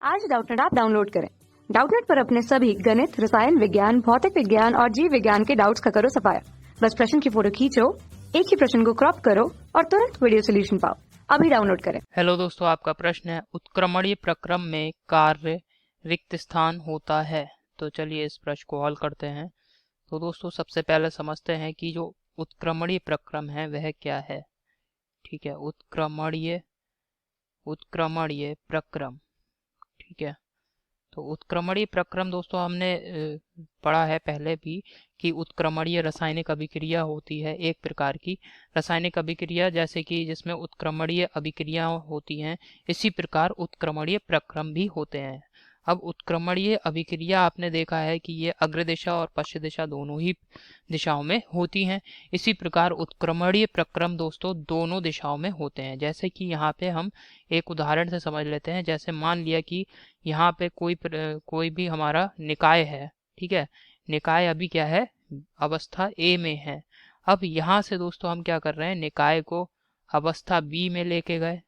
आज Doubtnut app download करें। Doubtnut पर अपने सभी गणित, रसायन विज्ञान, भौतिक विज्ञान और जीव विज्ञान के डाउट्स का करो सफाया। बस प्रश्न की फोटो खींचो, एक ही प्रश्न को क्रॉप करो और तुरंत वीडियो सोल्यूशन पाओ। अभी डाउनलोड करें। हेलो दोस्तों, आपका प्रश्न है उत्क्रमणीय प्रक्रम में कार्य रिक्त स्थान होता है। तो चलिए इस प्रश्न को हल करते हैं। तो दोस्तों सबसे पहले समझते हैं कि जो उत्क्रमणीय प्रक्रम है वह क्या है। ठीक है, उत्क्रमणीय प्रक्रम। ठीक है, तो उत्क्रमणीय प्रक्रम दोस्तों हमने पढ़ा है पहले भी कि उत्क्रमणीय रासायनिक अभिक्रिया होती है एक प्रकार की रासायनिक अभिक्रिया, जैसे कि जिसमें उत्क्रमणीय अभिक्रिया होती हैं, इसी प्रकार उत्क्रमणीय प्रक्रम भी होते हैं। अब उत्क्रमणीय अभिक्रिया आपने देखा है कि ये अग्र दिशा और पश्चिम दिशा दोनों ही दिशाओं में होती हैं। इसी प्रकार उत्क्रमणीय प्रक्रम दोस्तों दोनों दिशाओं में होते हैं। जैसे कि यहाँ पे हम एक उदाहरण से समझ लेते हैं। जैसे मान लिया कि यहाँ पे कोई भी हमारा निकाय है। ठीक है, निकाय अभी क्या है, अवस्था ए में है। अब यहाँ से दोस्तों हम क्या कर रहे हैं, निकाय को अवस्था बी में लेके गए,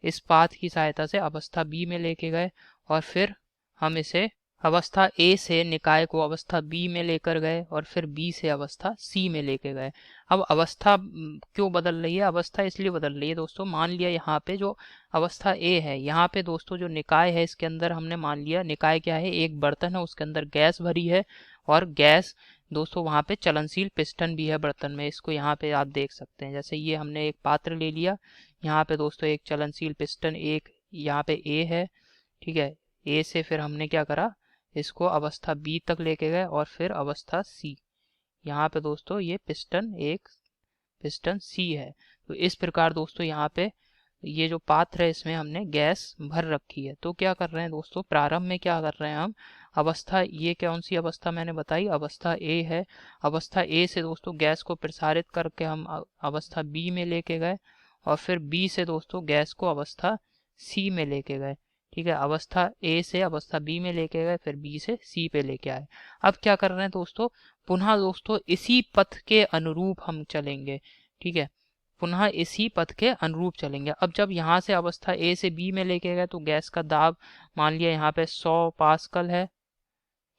इस पाथ की सहायता से अवस्था बी में लेके गए और फिर हम इसे अवस्था ए से निकाय को अवस्था बी में लेकर गए और फिर बी से अवस्था सी में लेके गए। अब अवस्था क्यों बदल रही है, अवस्था इसलिए बदल रही है दोस्तों, मान लिया यहाँ पे जो अवस्था ए है, यहाँ पे दोस्तों जो निकाय है इसके अंदर हमने मान लिया निकाय क्या है, एक बर्तन है, उसके अंदर गैस भरी है और गैस दोस्तों वहाँ पे चलनशील पिस्टन भी है बर्तन में। इसको यहाँ पे आप देख सकते हैं। जैसे ये हमने एक पात्र ले लिया, यहाँ पे दोस्तों एक चलनशील पिस्टन एक यहाँ पे ए है। ठीक है, ए से फिर हमने क्या करा, इसको अवस्था बी तक लेके गए और फिर अवस्था सी। यहाँ पे दोस्तों ये पिस्टन सी है। तो इस प्रकार दोस्तों यहाँ पे ये जो पात्र है इसमें हमने गैस भर रखी है। तो क्या कर रहे हैं दोस्तों, प्रारंभ में क्या कर रहे हैं हम, अवस्था, ये कौन सी अवस्था मैंने बताई, अवस्था ए है। अवस्था ए से दोस्तों गैस को प्रसारित करके हम अवस्था बी में लेके गए और फिर बी से दोस्तों गैस को अवस्था सी में लेके गए। ठीक है, अवस्था ए से अवस्था बी में लेके गए, फिर बी से सी पे लेके आए। अब क्या कर रहे हैं दोस्तों, पुनः दोस्तों इसी पथ के अनुरूप हम चलेंगे। ठीक है, पुनः इसी पथ के अनुरूप चलेंगे। अब जब यहाँ से अवस्था ए से बी में लेके गए तो गैस का दाब मान लिया यहाँ पे 100 पास्कल है।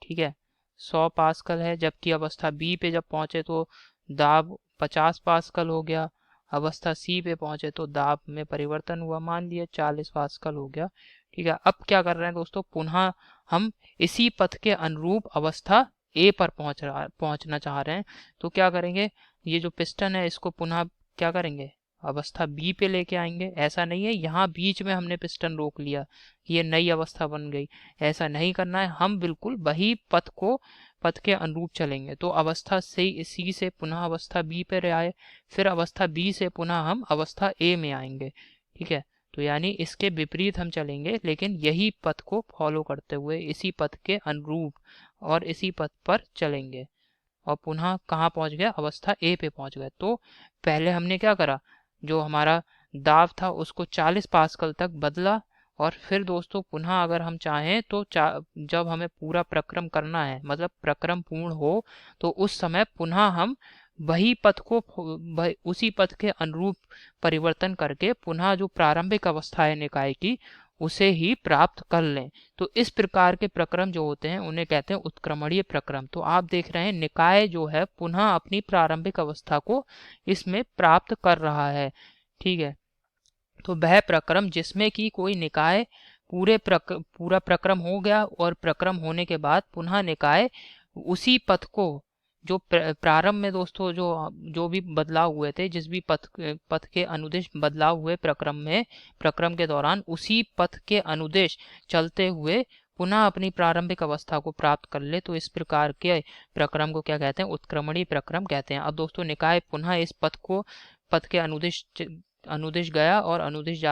ठीक है, 100 पास्कल है, जबकि अवस्था बी पे जब पहुंचे तो दाब 50 पास्कल हो गया। अवस्था सी पे पहुंचे तो दाब में परिवर्तन हुआ, मान लिया 40 पास्कल हो गया। ठीक है, अब क्या कर रहे हैं दोस्तों, पुनः हम इसी पथ के अनुरूप अवस्था ए पर पहुंचना चाह रहे हैं। तो क्या करेंगे, ये जो पिस्टन है इसको पुनः क्या करेंगे, अवस्था बी पे लेके आएंगे। ऐसा नहीं है यहाँ बीच में हमने पिस्टन रोक लिया, ये नई अवस्था बन गई, ऐसा नहीं करना है। हम बिल्कुल वही पथ के अनुरूप चलेंगे। तो अवस्था से सी से पुनः अवस्था बी पे आए, फिर अवस्था बी से पुनः हम अवस्था ए में आएंगे। ठीक है, तो यानी इसके विपरीत हम चलेंगे, लेकिन यही पथ को फॉलो करते हुए इसी पथ के अनुरूप और इसी पथ पर चलेंगे और पुनः कहाँ पहुंच गया, अवस्था ए पे पहुंच गए। तो पहले हमने क्या करा, जो हमारा दाब था उसको 40 पास्कल तक बदला और फिर दोस्तों पुनः अगर हम चाहें तो जब हमें पूरा प्रक्रम करना है, मतलब प्रक्रम पूर्ण हो, तो उस समय पुनः हम वही पथ को उसी पथ के अनुरूप परिवर्तन करके पुनः जो प्रारंभिक अवस्था है निकाय की उसे ही प्राप्त कर लें। तो इस प्रकार के प्रक्रम जो होते हैं उन्हें कहते हैं उत्क्रमणीय प्रक्रम। तो आप देख रहे हैं निकाय जो है पुनः अपनी प्रारंभिक अवस्था को इसमें प्राप्त कर रहा है। ठीक है, तो वह प्रक्रम जिसमें कि कोई निकाय पूरा प्रक्रम हो गया और प्रक्रम होने के बाद पुनः निकाय उसी पथ को जो प्रारंभ में दोस्तों जो भी बदलाव हुए थे, जिस भी पथ के अनुदिश बदलाव हुए प्रक्रम के दौरान, उसी पथ के अनुदिश चलते हुए पुनः अपनी प्रारंभिक अवस्था को प्राप्त कर ले। तो इस प्रकार के प्रक्रम को क्या कहते हैं, उत्क्रमणीय प्रक्रम कहते हैं। अब दोस्तों निकाय पुनः इस पथ के अनुदिश गया और अनुदिश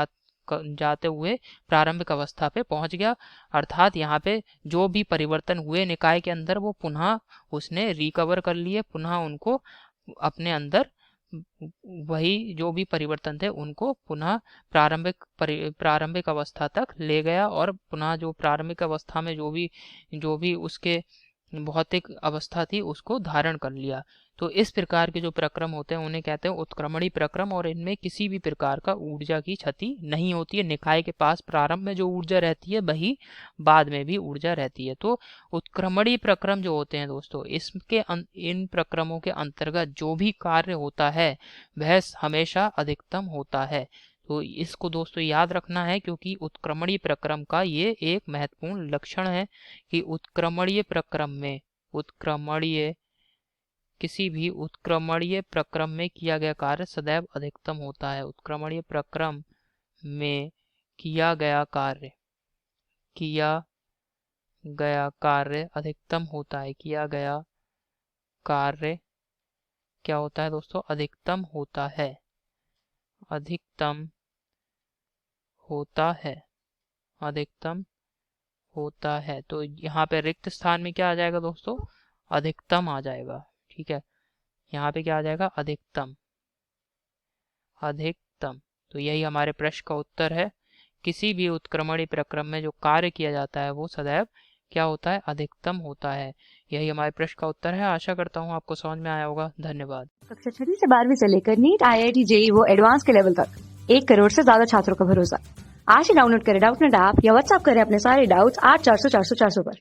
जाते हुए प्रारंभिक अवस्था पे पहुंच गया। अर्थात यहाँ पे जो भी परिवर्तन हुए निकाय के अंदर वो पुनः उसने रिकवर कर लिए, पुनः उनको अपने अंदर वही जो भी परिवर्तन थे उनको पुनः प्रारंभिक अवस्था तक ले गया और पुनः जो प्रारंभिक अवस्था में जो भी उसके भौतिक अवस्था थी उसको धारण कर लिया। तो इस प्रकार के जो प्रक्रम होते हैं उन्हें कहते हैं उत्क्रमणीय प्रक्रम, और इनमें किसी भी प्रकार का ऊर्जा की क्षति नहीं होती है। निकाय के पास प्रारंभ में जो ऊर्जा रहती है वही बाद में भी ऊर्जा रहती है। तो उत्क्रमणीय प्रक्रम जो होते हैं दोस्तों, इन प्रक्रमों के अंतर्गत जो भी कार्य होता है वह हमेशा अधिकतम होता है। तो इसको दोस्तों याद रखना है, क्योंकि उत्क्रमणीय प्रक्रम का ये एक महत्वपूर्ण लक्षण है कि उत्क्रमणीय प्रक्रम में किसी भी उत्क्रमणीय प्रक्रम में किया गया कार्य सदैव अधिकतम होता है। उत्क्रमणीय प्रक्रम में किया गया कार्य अधिकतम होता है। किया गया कार्य क्या होता है दोस्तों? अधिकतम होता है। अधिकतम होता है। तो यहाँ पे रिक्त स्थान में क्या आ जाएगा दोस्तों? अधिकतम आ जाएगा। ठीक है, यहाँ पे क्या आ जाएगा? अधिकतम। तो यही हमारे प्रश्न का उत्तर है। किसी भी उत्क्रमणीय प्रक्रम में जो कार्य किया जाता है वो सदैव क्या होता है? अधिकतम होता है। यही हमारे प्रश्न का उत्तर है। आशा करता हूँ आपको समझ में आया होगा। धन्यवाद। कक्षा 6 से 12वीं से लेकर नीट, IIT, JEE वो एडवांस के लेवल तक 1 करोड़ से ज्यादा छात्रों का भरोसा। आज ही डाउनलोड करें डाउटनेट ऐप या व्हाट्सएप करें अपने सारे डाउट्स 8400 400 400 पर।